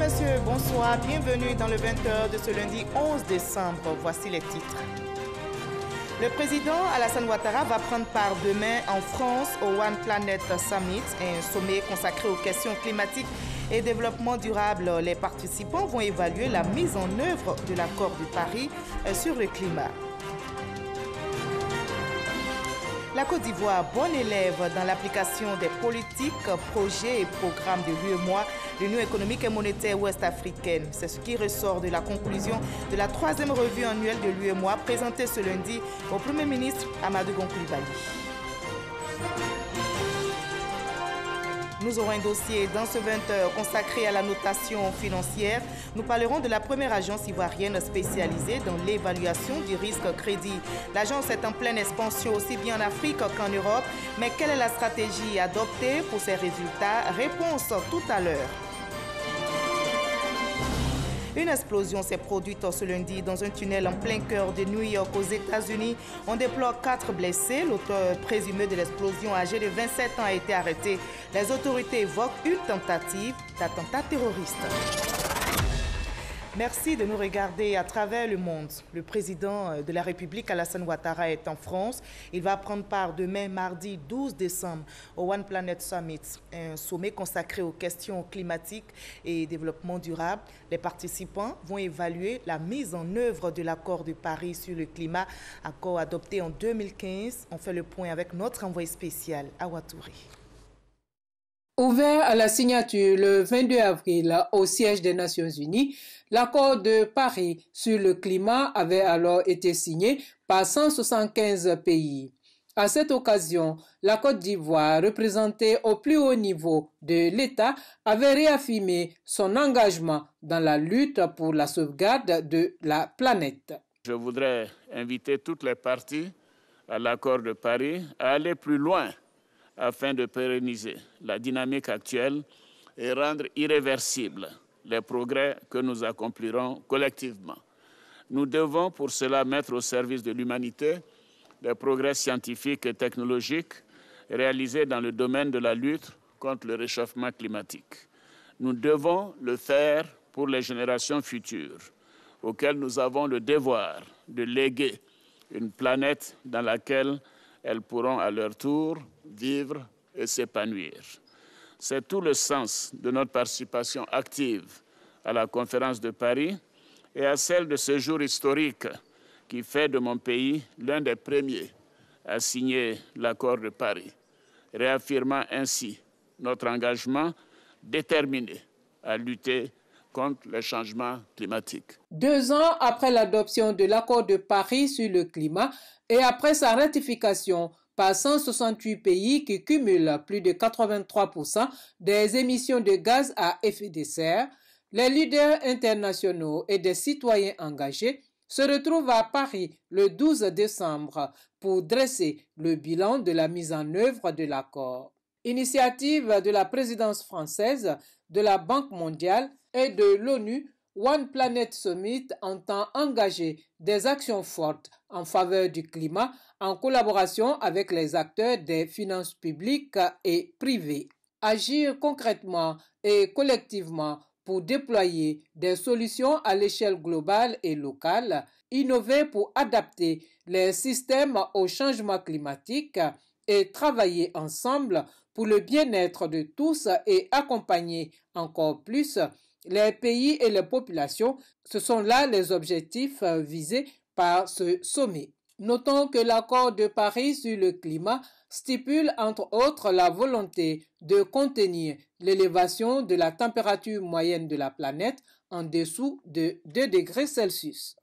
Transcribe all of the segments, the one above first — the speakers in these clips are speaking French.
messieurs, bonsoir. Bienvenue dans le 20h de ce lundi 11 décembre. Voici les titres. Le président Alassane Ouattara va prendre part demain en France au One Planet Summit, un sommet consacré aux questions climatiques et développement durable. Les participants vont évaluer la mise en œuvre de l'accord de Paris sur le climat. La Côte d'Ivoire, bonne élève dans l'application des politiques, projets et programmes de l'UEMOA, l'Union économique et monétaire ouest-africaine. C'est ce qui ressort de la conclusion de la 3e revue annuelle de l'UEMOA présentée ce lundi au Premier ministre Amadou Gon Coulibaly. Nous aurons un dossier dans ce 20h consacré à la notation financière. Nous parlerons de la première agence ivoirienne spécialisée dans l'évaluation du risque crédit. L'agence est en pleine expansion aussi bien en Afrique qu'en Europe. Mais quelle est la stratégie adoptée pour ces résultats? Réponse tout à l'heure. Une explosion s'est produite ce lundi dans un tunnel en plein cœur de New York aux États-Unis. On déplore 4 blessés. L'auteur présumé de l'explosion, âgé de 27 ans, a été arrêté. Les autorités évoquent une tentative d'attentat terroriste. Merci de nous regarder à travers le monde. Le président de la République, Alassane Ouattara, est en France. Il va prendre part demain, mardi 12 décembre, au One Planet Summit, un sommet consacré aux questions climatiques et développement durable. Les participants vont évaluer la mise en œuvre de l'accord de Paris sur le climat, accord adopté en 2015. On fait le point avec notre envoyé spécial, Awa Touré. Ouvert à la signature le 22 avril au siège des Nations Unies, l'accord de Paris sur le climat avait alors été signé par 175 pays. À cette occasion, la Côte d'Ivoire, représentée au plus haut niveau de l'État, avait réaffirmé son engagement dans la lutte pour la sauvegarde de la planète. Je voudrais inviter toutes les parties à l'accord de Paris à aller plus loin afin de pérenniser la dynamique actuelle et rendre irréversibles les progrès que nous accomplirons collectivement. Nous devons pour cela mettre au service de l'humanité des progrès scientifiques et technologiques réalisés dans le domaine de la lutte contre le réchauffement climatique. Nous devons le faire pour les générations futures, auxquelles nous avons le devoir de léguer une planète dans laquelle elles pourront à leur tour vivre et s'épanouir. C'est tout le sens de notre participation active à la conférence de Paris et à celle de ce jour historique qui fait de mon pays l'un des premiers à signer l'accord de Paris, réaffirmant ainsi notre engagement déterminé à lutter contre les changements climatiques. 2 ans après l'adoption de l'accord de Paris sur le climat et après sa ratification par 168 pays qui cumulent plus de 83% des émissions de gaz à effet de serre, les leaders internationaux et des citoyens engagés se retrouvent à Paris le 12 décembre pour dresser le bilan de la mise en œuvre de l'accord. Initiative de la présidence française, de la Banque mondiale et de l'ONU, One Planet Summit entend engager des actions fortes en faveur du climat en collaboration avec les acteurs des finances publiques et privées. Agir concrètement et collectivement pour déployer des solutions à l'échelle globale et locale, innover pour adapter les systèmes au changement climatique et travailler ensemble pour le bien-être de tous et accompagner encore plus les pays et les populations. Ce sont là les objectifs visés par ce sommet. Notons que l'accord de Paris sur le climat stipule entre autres la volonté de contenir l'élévation de la température moyenne de la planète en dessous de 2 degrés Celsius.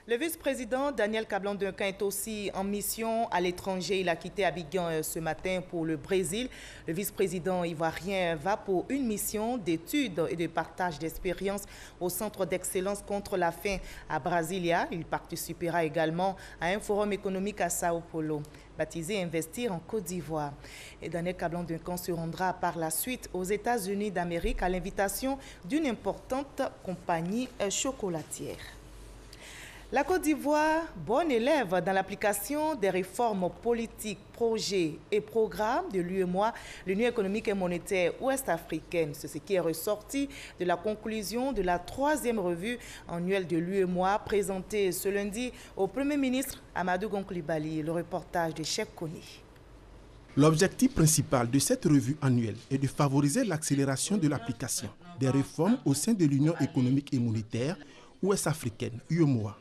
Le vice-président Daniel Kablan-Duncan est aussi en mission à l'étranger. Il a quitté Abidjan ce matin pour le Brésil. Le vice-président ivoirien va pour une mission d'études et de partage d'expériences au Centre d'excellence contre la faim à Brasilia. Il participera également à un forum économique à Sao Paulo, baptisé Investir en Côte d'Ivoire. Et Daniel Kablan-Duncan se rendra par la suite aux États-Unis d'Amérique à l'invitation d'une importante compagnie chocolatière. La Côte d'Ivoire, bon élève dans l'application des réformes politiques, projets et programmes de l'UEMOA, l'Union économique et monétaire ouest-africaine. C'est ce qui est ressorti de la conclusion de la 3e revue annuelle de l'UEMOA présentée ce lundi au Premier ministre Amadou Gon Coulibaly. Le reportage de Cheikh Koni. L'objectif principal de cette revue annuelle est de favoriser l'accélération de l'application des réformes au sein de l'Union économique et monétaire ouest-africaine, UEMOA.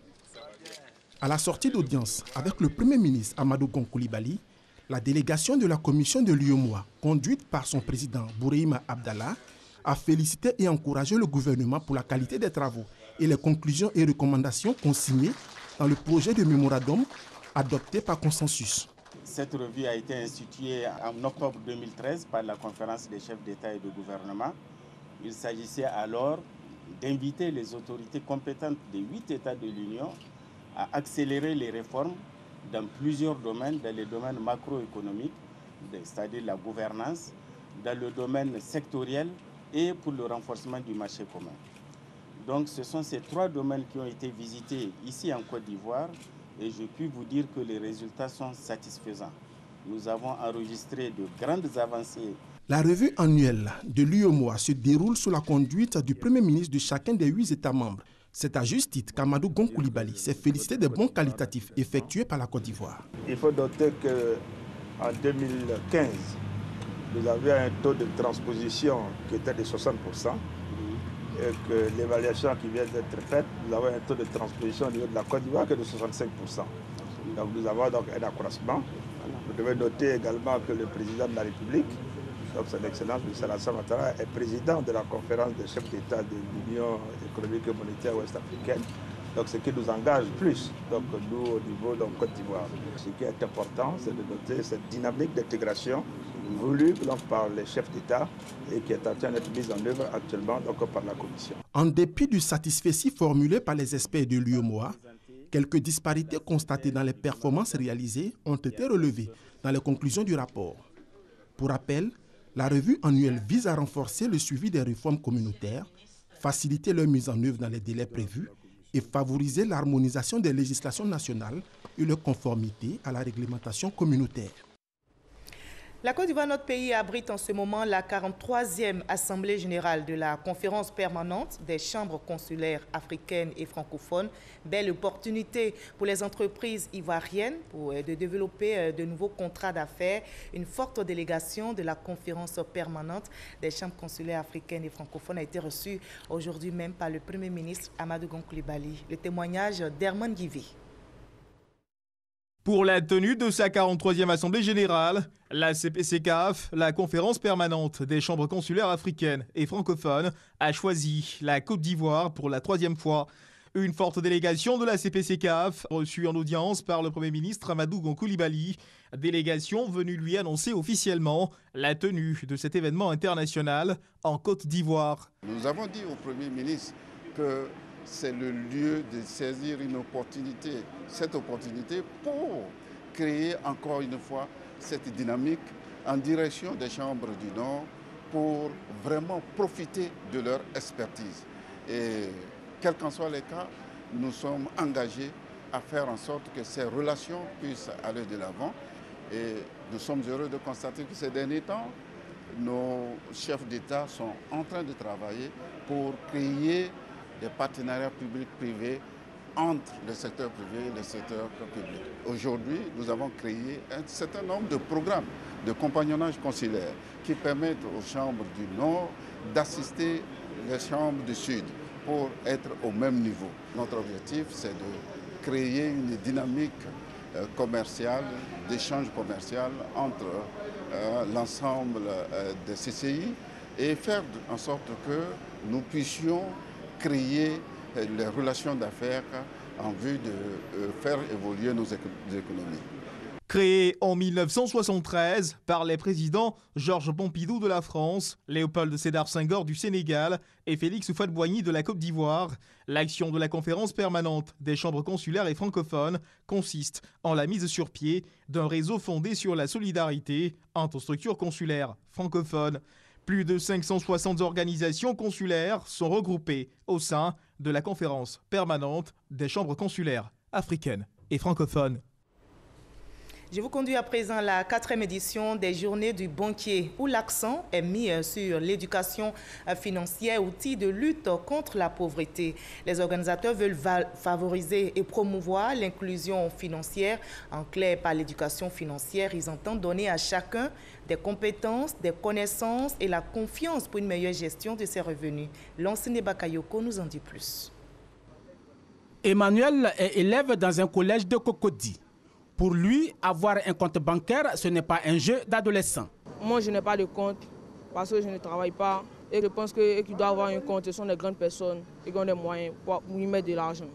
À la sortie d'audience avec le Premier ministre Amadou Gon Coulibaly, la délégation de la commission de l'UEMOA, conduite par son président Bourehima Abdallah, a félicité et encouragé le gouvernement pour la qualité des travaux et les conclusions et recommandations consignées dans le projet de mémorandum adopté par consensus. Cette revue a été instituée en octobre 2013 par la conférence des chefs d'État et de gouvernement. Il s'agissait alors d'inviter les autorités compétentes des 8 États de l'Union à accélérer les réformes dans plusieurs domaines, dans les domaines macroéconomiques, c'est-à-dire la gouvernance, dans le domaine sectoriel et pour le renforcement du marché commun. Donc ce sont ces 3 domaines qui ont été visités ici en Côte d'Ivoire et je puis vous dire que les résultats sont satisfaisants. Nous avons enregistré de grandes avancées. La revue annuelle de l'UEMOA se déroule sous la conduite du Premier ministre de chacun des 8 États membres. C'est à juste titre qu'Amadou Gon Coulibaly s'est félicité des bons qualitatifs effectués par la Côte d'Ivoire. Il faut noter qu'en 2015, nous avions un taux de transposition qui était de 60% et que l'évaluation qui vient d'être faite, nous avons un taux de transposition au niveau de la Côte d'Ivoire qui est de 65%. Donc nous avons donc un accroissement. Vous devez noter également que le président de la République, son Excellence M. Alassane Ouattara, est président de la conférence des chefs d'État de l'Union économique et monétaire ouest-africaine. Donc ce qui nous engage plus, donc nous au niveau de Côte d'Ivoire. Ce qui est important, c'est de noter cette dynamique d'intégration voulue donc, par les chefs d'État et qui est en train d'être mise en œuvre actuellement donc, par la Commission. En dépit du satisfecit formulé par les experts de l'UEMOA, quelques disparités constatées dans les performances réalisées ont été relevées dans les conclusions du rapport. Pour rappel, la revue annuelle vise à renforcer le suivi des réformes communautaires, faciliter leur mise en œuvre dans les délais prévus et favoriser l'harmonisation des législations nationales et leur conformité à la réglementation communautaire. La Côte d'Ivoire, notre pays, abrite en ce moment la 43e Assemblée générale de la conférence permanente des chambres consulaires africaines et francophones. Belle opportunité pour les entreprises ivoiriennes de développer de nouveaux contrats d'affaires. Une forte délégation de la conférence permanente des chambres consulaires africaines et francophones a été reçue aujourd'hui même par le Premier ministre Amadou Gon Coulibaly. Le témoignage d'Herman Guivi. Pour la tenue de sa 43e Assemblée générale, la CPCCAF, la conférence permanente des chambres consulaires africaines et francophones, a choisi la Côte d'Ivoire pour la 3e fois. Une forte délégation de la CPCCAF, reçue en audience par le Premier ministre Amadou Gon Coulibaly, délégation venue lui annoncer officiellement la tenue de cet événement international en Côte d'Ivoire. Nous avons dit au Premier ministre que c'est le lieu de saisir une opportunité, cette opportunité pour créer encore une fois cette dynamique en direction des chambres du Nord pour vraiment profiter de leur expertise. Et quels qu'en soient les cas, nous sommes engagés à faire en sorte que ces relations puissent aller de l'avant. Et nous sommes heureux de constater que ces derniers temps, nos chefs d'État sont en train de travailler pour créer des partenariats publics-privés entre le secteur privé et le secteur public. Aujourd'hui, nous avons créé un certain nombre de programmes de compagnonnage consulaire qui permettent aux chambres du Nord d'assister les chambres du Sud pour être au même niveau. Notre objectif, c'est de créer une dynamique commerciale, d'échange commercial entre l'ensemble des CCI et faire en sorte que nous puissions créer les relations d'affaires en vue de faire évoluer nos économies. Créé en 1973 par les présidents Georges Pompidou de la France, Léopold Sédar Senghor du Sénégal et Félix Houphouët-Boigny de la Côte d'Ivoire, l'action de la conférence permanente des chambres consulaires et francophones consiste en la mise sur pied d'un réseau fondé sur la solidarité entre structures consulaires francophones. Plus de 560 organisations consulaires sont regroupées au sein de la conférence permanente des chambres consulaires africaines et francophones. Je vous conduis à présent à la 4e édition des Journées du banquier, où l'accent est mis sur l'éducation financière, outil de lutte contre la pauvreté. Les organisateurs veulent favoriser et promouvoir l'inclusion financière. En clair, par l'éducation financière, ils entendent donner à chacun des compétences, des connaissances et la confiance pour une meilleure gestion de ses revenus. L'enseignant Bakayoko nous en dit plus. Emmanuel est élève dans un collège de Cocody. Pour lui, avoir un compte bancaire, ce n'est pas un jeu d'adolescent. Moi, je n'ai pas de compte parce que je ne travaille pas. Et je pense que qui doivent avoir un compte, ce sont des grandes personnes qui ont des moyens pour y mettre de l'argent.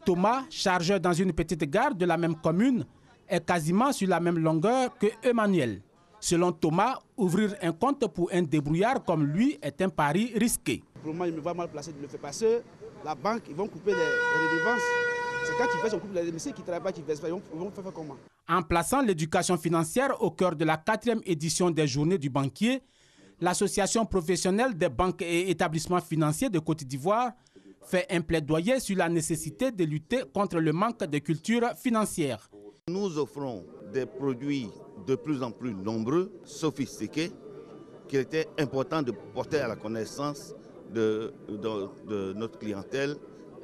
Thomas, chargeur dans une petite gare de la même commune, est quasiment sur la même longueur que Emmanuel. Selon Thomas, ouvrir un compte pour un débrouillard comme lui est un pari risqué. Pour moi, il me va mal placé de le faire parce que la banque, ils vont couper les redevances. C'est quand ils versent, on coupe les redevances, qui ne travaillent pas, qui ne versent pas, ils vont faire comment? En plaçant l'éducation financière au cœur de la 4e édition des Journées du banquier, l'Association professionnelle des banques et établissements financiers de Côte d'Ivoire fait un plaidoyer sur la nécessité de lutter contre le manque de culture financière. Nous offrons des produits de plus en plus nombreux, sophistiqués, qu'il était important de porter à la connaissance de notre clientèle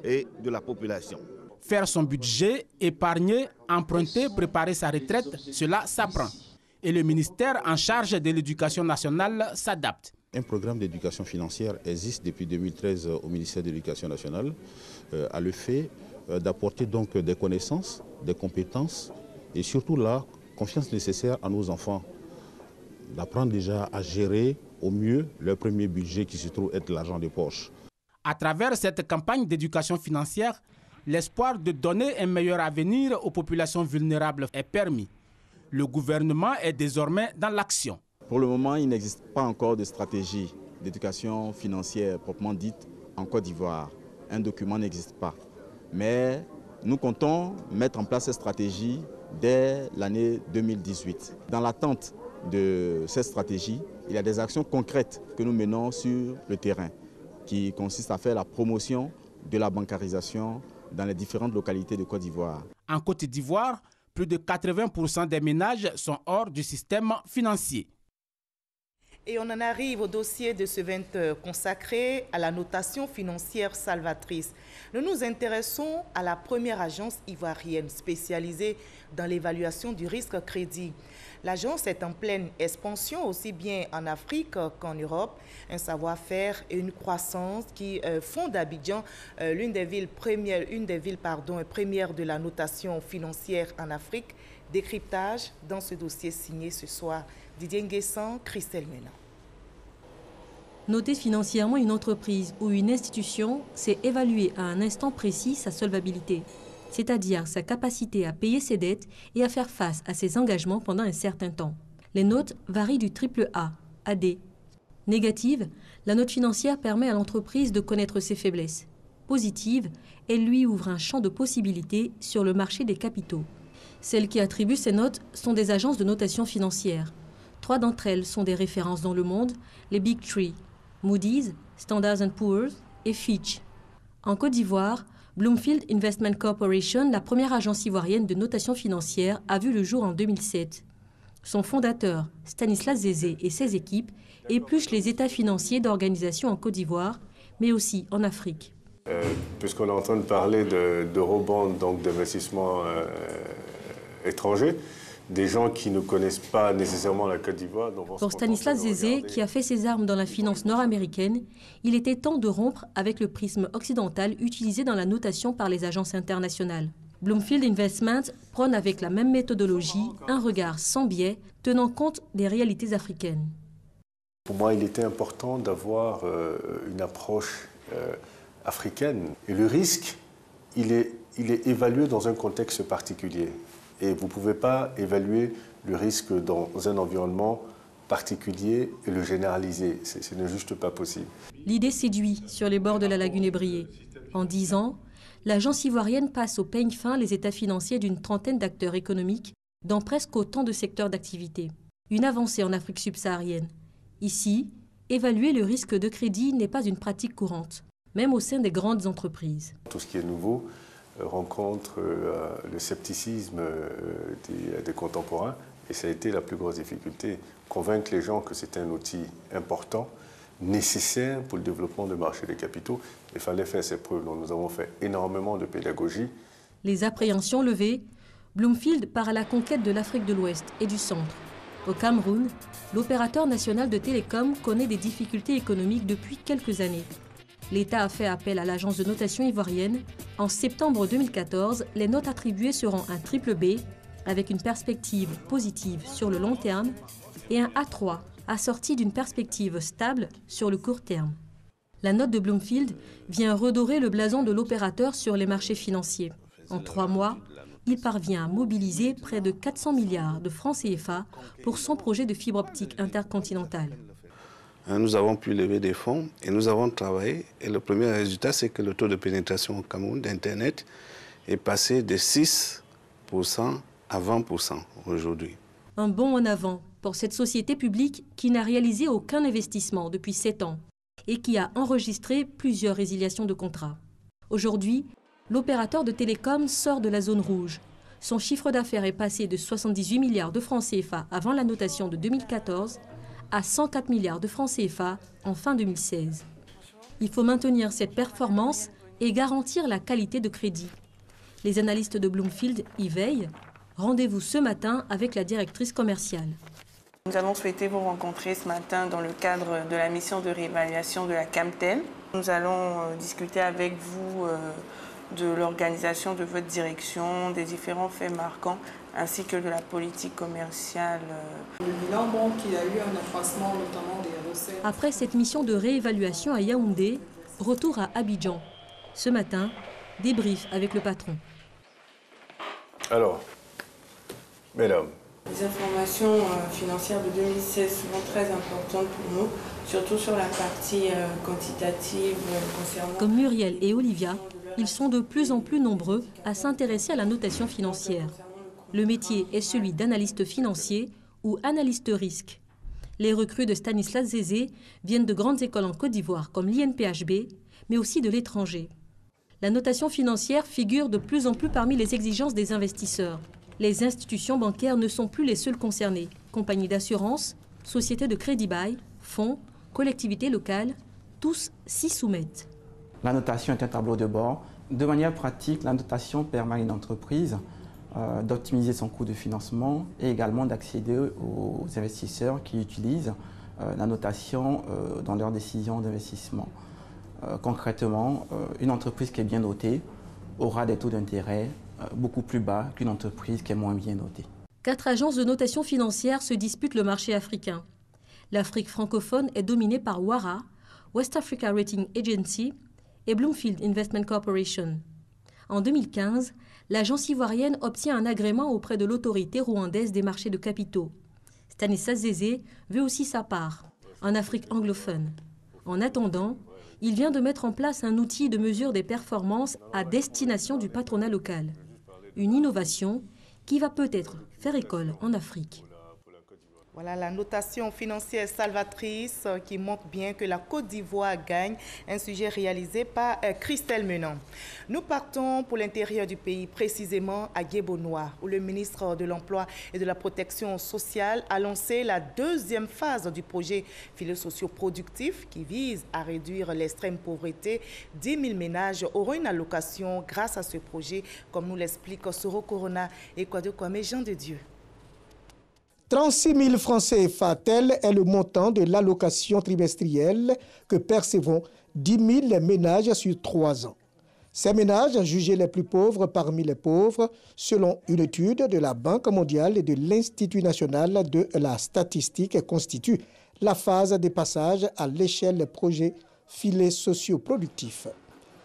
et de la population. Faire son budget, épargner, emprunter, préparer sa retraite, cela s'apprend. Et le ministère en charge de l'éducation nationale s'adapte. Un programme d'éducation financière existe depuis 2013 au ministère de l'Éducation nationale, à le fait d'apporter donc des connaissances, des compétences et surtout la confiance nécessaire à nos enfants, d'apprendre déjà à gérer au mieux leur premier budget qui se trouve être l'argent de poche. À travers cette campagne d'éducation financière, l'espoir de donner un meilleur avenir aux populations vulnérables est permis. Le gouvernement est désormais dans l'action. Pour le moment, il n'existe pas encore de stratégie d'éducation financière proprement dite en Côte d'Ivoire. Un document n'existe pas. Mais nous comptons mettre en place cette stratégie dès l'année 2018. Dans l'attente de cette stratégie, il y a des actions concrètes que nous menons sur le terrain qui consistent à faire la promotion de la bancarisation dans les différentes localités de Côte d'Ivoire. En Côte d'Ivoire, plus de 80% des ménages sont hors du système financier. Et on en arrive au dossier de ce 20 consacré à la notation financière salvatrice. Nous nous intéressons à la première agence ivoirienne spécialisée dans l'évaluation du risque crédit. L'agence est en pleine expansion aussi bien en Afrique qu'en Europe. Un savoir-faire et une croissance qui font d'Abidjan l'une des villes premières de la notation financière en Afrique. Décryptage dans ce dossier signé ce soir. Didier Nguessan, Christelle Mena. Noter financièrement une entreprise ou une institution, c'est évaluer à un instant précis sa solvabilité, c'est-à-dire sa capacité à payer ses dettes et à faire face à ses engagements pendant un certain temps. Les notes varient du AAA à D. Négative, la note financière permet à l'entreprise de connaître ses faiblesses. Positive, elle lui ouvre un champ de possibilités sur le marché des capitaux. Celles qui attribuent ces notes sont des agences de notation financière. 3 d'entre elles sont des références dans le monde, les Big Three, Moody's, Standard & Poor's et Fitch. En Côte d'Ivoire, Bloomfield Investment Corporation, la première agence ivoirienne de notation financière, a vu le jour en 2007. Son fondateur, Stanislas Zézé, et ses équipes épluchent les états financiers d'organisations en Côte d'Ivoire, mais aussi en Afrique. Puisqu'on est en train de parler d'eurobonds, donc d'investissements étrangers, des gens qui ne connaissent pas nécessairement la Côte d'Ivoire. Pour Stanislas Zézé, qui a fait ses armes dans la finance nord-américaine, il était temps de rompre avec le prisme occidental utilisé dans la notation par les agences internationales. Bloomfield Investment prône avec la même méthodologie un regard sans biais, tenant compte des réalités africaines. Pour moi, il était important d'avoir une approche africaine. Et le risque, il est évalué dans un contexte particulier. Et vous ne pouvez pas évaluer le risque dans un environnement particulier et le généraliser. Ce n'est juste pas possible. L'idée séduit sur les bords de la lagune ébriée. En 10 ans, l'agence ivoirienne passe au peigne fin les états financiers d'une trentaine d'acteurs économiques dans presque autant de secteurs d'activité. Une avancée en Afrique subsaharienne. Ici, évaluer le risque de crédit n'est pas une pratique courante. même au sein des grandes entreprises. Tout ce qui est nouveau rencontre le scepticisme des contemporains et ça a été la plus grosse difficulté. Convaincre les gens que c'est un outil important, nécessaire pour le développement du marché des capitaux. Il fallait faire ses preuves. Donc nous avons fait énormément de pédagogie. Les appréhensions levées, Bloomfield part à la conquête de l'Afrique de l'Ouest et du Centre. Au Cameroun, l'opérateur national de télécom connaît des difficultés économiques depuis quelques années. L'État a fait appel à l'agence de notation ivoirienne. En septembre 2014, les notes attribuées seront un triple B, avec une perspective positive sur le long terme, et un A3, assorti d'une perspective stable sur le court terme. La note de Bloomfield vient redorer le blason de l'opérateur sur les marchés financiers. En 3 mois, il parvient à mobiliser près de 400 milliards de francs CFA pour son projet de fibre optique intercontinentale. Nous avons pu lever des fonds et nous avons travaillé. Et le premier résultat, c'est que le taux de pénétration au Cameroun d'Internet est passé de 6% à 20% aujourd'hui. Un bond en avant pour cette société publique qui n'a réalisé aucun investissement depuis 7 ans et qui a enregistré plusieurs résiliations de contrats. Aujourd'hui, l'opérateur de télécom sort de la zone rouge. Son chiffre d'affaires est passé de 78 milliards de francs CFA avant la notation de 2014 à 104 milliards de francs CFA en fin 2016. Il faut maintenir cette performance et garantir la qualité de crédit. Les analystes de Bloomfield y veillent. Rendez-vous ce matin avec la directrice commerciale. Nous avons souhaité vous rencontrer ce matin dans le cadre de la mission de réévaluation de la CAMTEL. Nous allons discuter avec vous de l'organisation de votre direction, des différents faits marquants, ainsi que de la politique commerciale. Le bilan montre qu'il y a eu un accroissement notamment des recettes. Après cette mission de réévaluation à Yaoundé, retour à Abidjan. Ce matin, débrief avec le patron. Alors, mesdames. Les informations financières de 2016 sont très importantes pour nous, surtout sur la partie quantitative concernant... Comme Muriel et Olivia, ils sont de plus en plus nombreux à s'intéresser à la notation financière. Le métier est celui d'analyste financier ou analyste risque. Les recrues de Stanislas Zézé viennent de grandes écoles en Côte d'Ivoire comme l'INPHB, mais aussi de l'étranger. La notation financière figure de plus en plus parmi les exigences des investisseurs. Les institutions bancaires ne sont plus les seules concernées. Compagnies d'assurance, sociétés de crédit-bail, fonds, collectivités locales, tous s'y soumettent. La notation est un tableau de bord. De manière pratique, la notation permet à une entreprise d'optimiser son coût de financement et également d'accéder aux investisseurs qui utilisent la notation dans leurs décisions d'investissement. Concrètement, une entreprise qui est bien notée aura des taux d'intérêt beaucoup plus bas qu'une entreprise qui est moins bien notée. 4 agences de notation financière se disputent le marché africain. L'Afrique francophone est dominée par Wara, West Africa Rating Agency et Bloomfield Investment Corporation. En 2015, l'agence ivoirienne obtient un agrément auprès de l'autorité rwandaise des marchés de capitaux. Stanislas Zézé veut aussi sa part, en Afrique anglophone. En attendant, il vient de mettre en place un outil de mesure des performances à destination du patronat local. Une innovation qui va peut-être faire école en Afrique. Voilà la notation financière salvatrice qui montre bien que la Côte d'Ivoire gagne, un sujet réalisé par Christelle Menant. Nous partons pour l'intérieur du pays, précisément à Guébonnois, où le ministre de l'Emploi et de la Protection sociale a lancé la 2e phase du projet philo-socio-productif qui vise à réduire l'extrême pauvreté. 10 000 ménages auront une allocation grâce à ce projet, comme nous l'explique Soro Corona et Kouadou Kwame Jean de Dieu. 36 000 francs CFA, tel est le montant de l'allocation trimestrielle que percevront 10 000 ménages sur 3 ans. Ces ménages, jugés les plus pauvres parmi les pauvres, selon une étude de la Banque mondiale et de l'Institut national de la statistique, constituent la phase de passage à l'échelle projet filet socio-productif.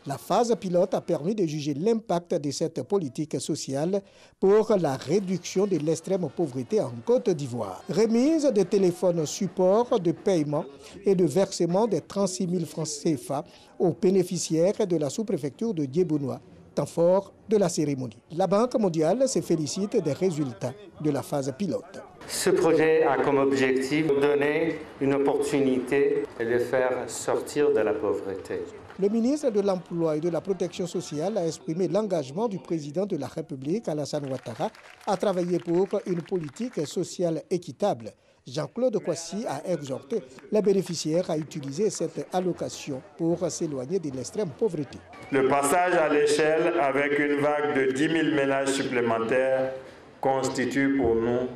La phase pilote a permis de juger l'impact de cette politique sociale pour la réduction de l'extrême pauvreté en Côte d'Ivoire. Remise de téléphones support de paiement et de versement des 36 000 francs CFA aux bénéficiaires de la sous-préfecture de Guébonnois, temps fort de la cérémonie. La Banque mondiale se félicite des résultats de la phase pilote. Ce projet a comme objectif de donner une opportunité et de faire sortir de la pauvreté. Le ministre de l'Emploi et de la Protection sociale a exprimé l'engagement du président de la République, Alassane Ouattara, à travailler pour une politique sociale équitable. Jean-Claude Kwasi a exhorté les bénéficiaires à utiliser cette allocation pour s'éloigner de l'extrême pauvreté. Le passage à l'échelle avec une vague de 10 000 ménages supplémentaires constitue pour nous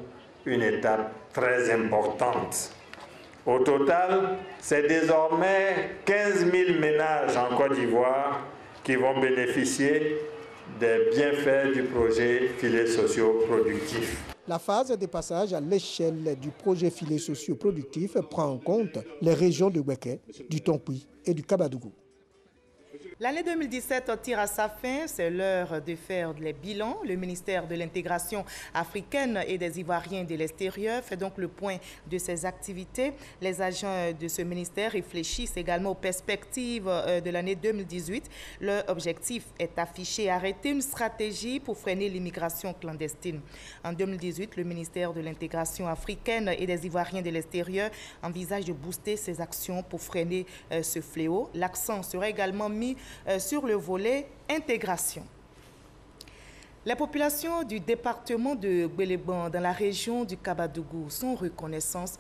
une étape très importante. Au total, c'est désormais 15 000 ménages en Côte d'Ivoire qui vont bénéficier des bienfaits du projet Filets sociaux productifs. La phase de passage à l'échelle du projet Filets sociaux productifs prend en compte les régions de Ouéké, du Tonkouy et du Kabadougou. L'année 2017 tire à sa fin, c'est l'heure de faire les bilans. Le ministère de l'intégration africaine et des Ivoiriens de l'extérieur fait donc le point de ses activités. Les agents de ce ministère réfléchissent également aux perspectives de l'année 2018. Leur objectif est affiché, arrêter une stratégie pour freiner l'immigration clandestine. En 2018, le ministère de l'intégration africaine et des Ivoiriens de l'extérieur envisage de booster ses actions pour freiner ce fléau. L'accent sera également mis sur le volet intégration. Les populations du département de Gbeleban dans la région du Kabadougou sont reconnaissantes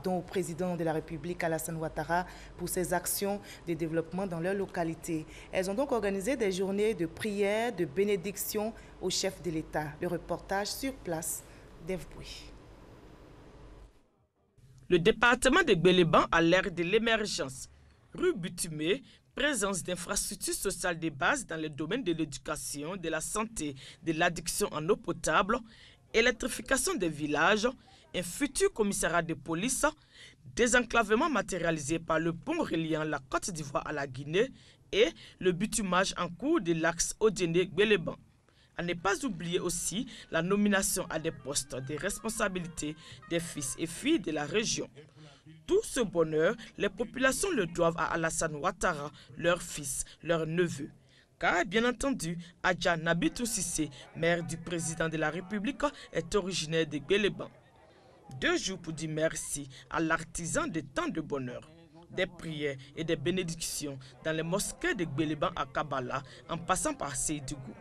au président de la République Alassane Ouattara pour ses actions de développement dans leur localité. Elles ont donc organisé des journées de prière, de bénédiction au chef de l'État. Le reportage sur place d'Ève Bouy. Le département de Gbeleban a l'ère de l'émergence. Rue Butumé, présence d'infrastructures sociales de base dans les domaines de l'éducation, de la santé, de l'addiction en eau potable, électrification des villages, un futur commissariat de police, désenclavement matérialisé par le pont reliant la Côte d'Ivoire à la Guinée et le bitumage en cours de l'axe Odiené-Gbeleban. À ne pas oublier aussi la nomination à des postes de responsabilité des fils et filles de la région. Tout ce bonheur, les populations le doivent à Alassane Ouattara, leur fils, leur neveu. Car, bien entendu, Adja Nabitou Sissé, maire du président de la République, est originaire de Gbeleban. 2 jours pour dire merci à l'artisan de tant de bonheur. Des prières et des bénédictions dans les mosquées de Gbeleban à Kabala, en passant par Seydougou.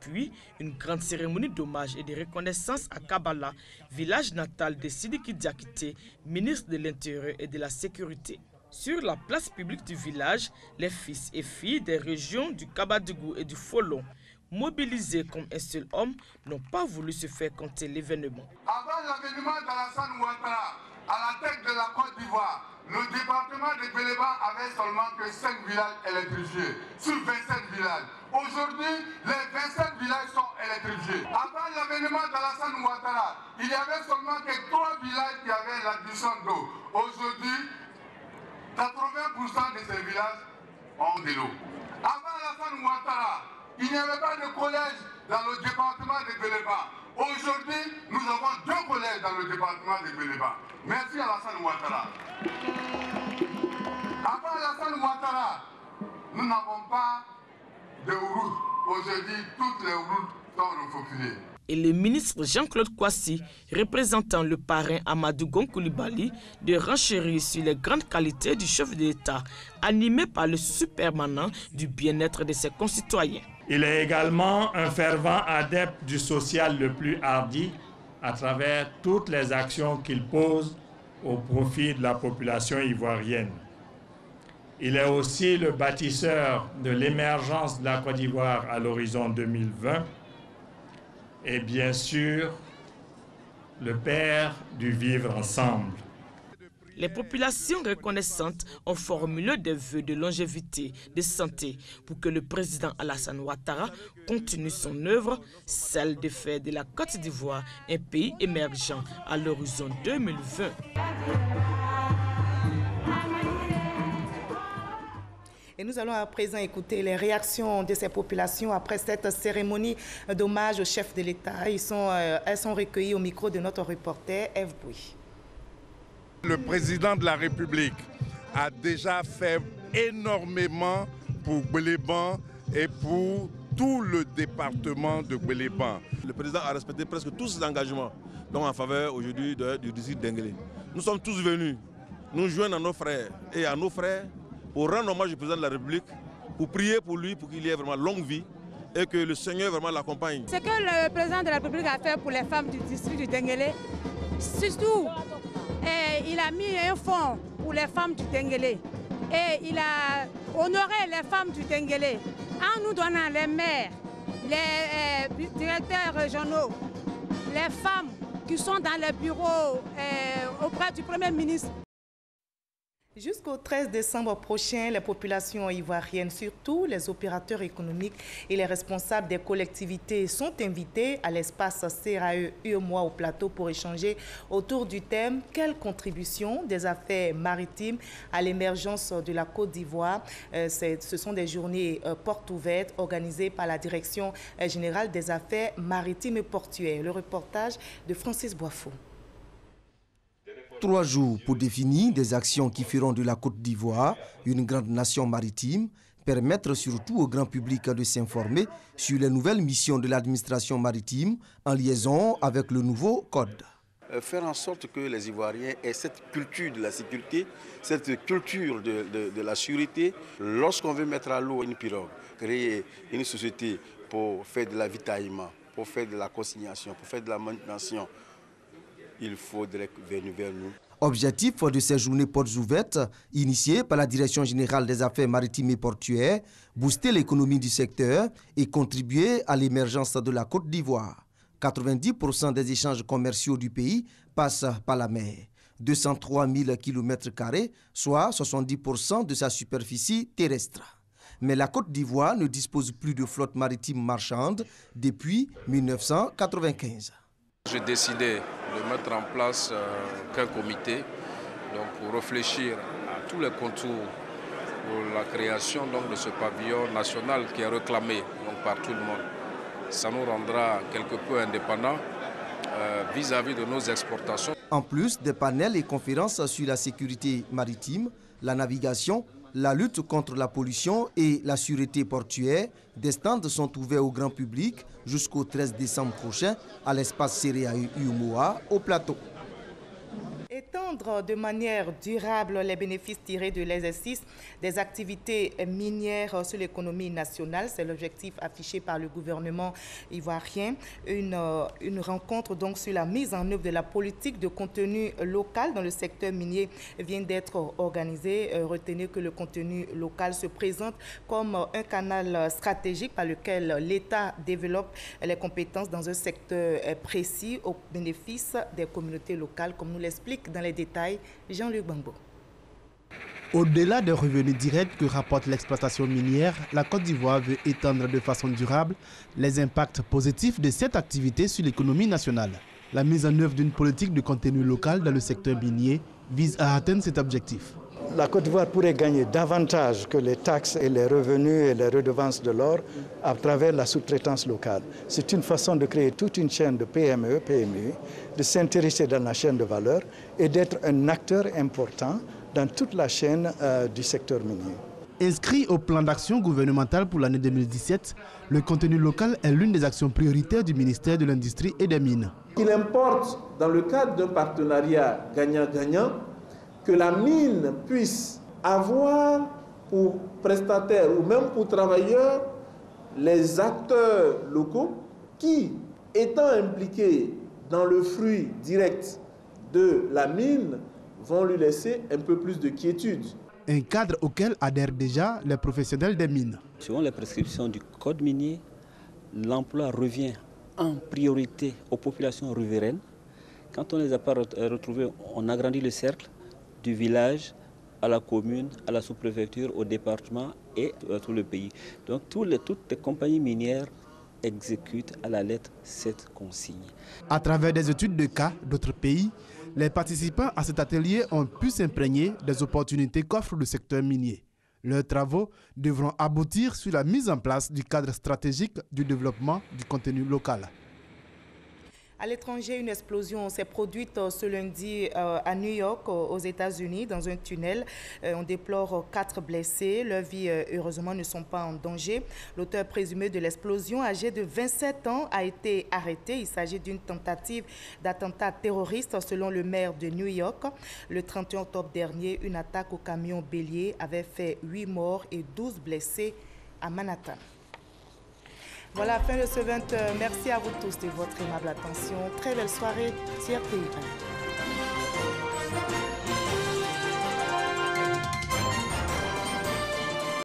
Puis, une grande cérémonie d'hommage et de reconnaissance à Kabala, village natal de Sidiki Diakité, ministre de l'Intérieur et de la Sécurité. Sur la place publique du village, les fils et filles des régions du Kabadougou et du Folon, mobilisés comme un seul homme, n'ont pas voulu se faire compter l'événement. Avant l'avènement d'Alassane Ouattara à la tête de la Côte d'Ivoire, le département de Gbeleban avait seulement que 5 villages électrifiés sur 27 villages. Aujourd'hui, les 27 villages sont électrifiés. Avant l'avènement d'Alassane Ouattara, il n'y avait seulement que 3 villages qui avaient l'addition d'eau. Aujourd'hui, 80% de ces villages ont de l'eau. Avant Alassane Ouattara, il n'y avait pas de collège dans le département de Gbeleban. Aujourd'hui, nous avons 2 collèges dans le département de Gbeleban. Merci Alassane Ouattara. Avant Alassane Ouattara, nous n'avons pas de routes. Aujourd'hui, toutes les routes sont refaufilées. Et le ministre Jean-Claude Kwasi, représentant le parrain Amadou Gon Coulibaly, de renchérir sur les grandes qualités du chef de l'État, animé par le souci permanent du bien-être de ses concitoyens. Il est également un fervent adepte du social le plus hardi à travers toutes les actions qu'il pose au profit de la population ivoirienne. Il est aussi le bâtisseur de l'émergence de la Côte d'Ivoire à l'horizon 2020 et bien sûr le père du vivre ensemble. Les populations reconnaissantes ont formulé des vœux de longévité, de santé, pour que le président Alassane Ouattara continue son œuvre, celle de faire de la Côte d'Ivoire un pays émergent à l'horizon 2020. Et nous allons à présent écouter les réactions de ces populations après cette cérémonie d'hommage au chef de l'État. Elles sont recueillies au micro de notre reporter Ève Bouy. Le président de la République a déjà fait énormément pour Gbeleban et pour tout le département de Gbeleban. Le président a respecté presque tous ses engagements donc en faveur aujourd'hui du district d'Enguélé. Nous sommes tous venus nous joindre à nos frères et à nos frères pour rendre hommage au président de la République, pour prier pour lui, pour qu'il ait vraiment longue vie et que le Seigneur vraiment l'accompagne. Ce que le président de la République a fait pour les femmes du district du Denguélé, surtout, il a mis un fonds pour les femmes du Denguélé et il a honoré les femmes du Denguélé en nous donnant les maires, les directeurs régionaux, les femmes qui sont dans les bureaux auprès du Premier ministre. Jusqu'au 13 décembre prochain, les populations ivoiriennes, surtout les opérateurs économiques et les responsables des collectivités sont invités à l'espace CRAE UEMOA au plateau pour échanger autour du thème « Quelle contribution des affaires maritimes à l'émergence de la Côte d'Ivoire ?» Ce sont des journées portes ouvertes organisées par la Direction générale des affaires maritimes et portuaires. Le reportage de Francis Boifo. 3 jours pour définir des actions qui feront de la Côte d'Ivoire une grande nation maritime, permettre surtout au grand public de s'informer sur les nouvelles missions de l'administration maritime en liaison avec le nouveau code. Faire en sorte que les Ivoiriens aient cette culture de la sécurité, cette culture de la sûreté. Lorsqu'on veut mettre à l'eau une pirogue, créer une société pour faire de l'avitaillement, pour faire de la consignation, pour faire de la manutention, il faudrait venir vers nous. Objectif de ces journées portes ouvertes, initiées par la Direction générale des affaires maritimes et portuaires, booster l'économie du secteur et contribuer à l'émergence de la Côte d'Ivoire. 90% des échanges commerciaux du pays passent par la mer. 203 000 km², soit 70% de sa superficie terrestre. Mais la Côte d'Ivoire ne dispose plus de flotte maritime marchande depuis 1995. J'ai décidé de mettre en place un comité pour réfléchir à tous les contours pour la création de ce pavillon national qui est réclamé par tout le monde. Ça nous rendra quelque peu indépendants vis-à-vis de nos exportations. En plus des panels et conférences sur la sécurité maritime, la navigation, la lutte contre la pollution et la sûreté portuaire, des stands sont ouverts au grand public jusqu'au 13 décembre prochain à l'espace CRAE UEMOA au plateau. Étendre de manière durable les bénéfices tirés de l'exercice des activités minières sur l'économie nationale, c'est l'objectif affiché par le gouvernement ivoirien. Une rencontre donc sur la mise en œuvre de la politique de contenu local dans le secteur minier vient d'être organisée. Retenez que le contenu local se présente comme un canal stratégique par lequel l'État développe les compétences dans un secteur précis au bénéfice des communautés locales, comme nous l'explique dans les détails Jean-Luc Bangbo. Au-delà des revenus directs que rapporte l'exploitation minière, la Côte d'Ivoire veut étendre de façon durable les impacts positifs de cette activité sur l'économie nationale. La mise en œuvre d'une politique de contenu local dans le secteur minier vise à atteindre cet objectif. La Côte d'Ivoire pourrait gagner davantage que les taxes et les revenus et les redevances de l'or à travers la sous-traitance locale. C'est une façon de créer toute une chaîne de PME, PMI, de s'intéresser dans la chaîne de valeur et d'être un acteur important dans toute la chaîne du secteur minier. Inscrit au plan d'action gouvernemental pour l'année 2017, le contenu local est l'une des actions prioritaires du ministère de l'Industrie et des Mines. Il importe, dans le cadre d'un partenariat gagnant-gagnant, que la mine puisse avoir pour prestataires ou même pour travailleurs les acteurs locaux qui, étant impliqués dans le fruit direct de la mine, vont lui laisser un peu plus de quiétude. Un cadre auquel adhèrent déjà les professionnels des mines. Selon les prescriptions du code minier, l'emploi revient en priorité aux populations riveraines. Quand on ne les a pas retrouvées, on agrandit le cercle du village à la commune, à la sous-préfecture, au département et à tout le pays. Donc toutes les compagnies minières exécutent à la lettre cette consigne. À travers des études de cas d'autres pays, les participants à cet atelier ont pu s'imprégner des opportunités qu'offre le secteur minier. Leurs travaux devront aboutir sur la mise en place du cadre stratégique du développement du contenu local. À l'étranger, une explosion s'est produite ce lundi à New York, aux États-Unis, dans un tunnel. On déplore 4 blessés. Leurs vies, heureusement, ne sont pas en danger. L'auteur présumé de l'explosion, âgé de 27 ans, a été arrêté. Il s'agit d'une tentative d'attentat terroriste, selon le maire de New York. Le 31 octobre dernier, une attaque au camion bélier avait fait 8 morts et 12 blessés à Manhattan. Voilà, fin de ce 20h. Merci à vous tous de votre aimable attention. Très belle soirée sur TI1.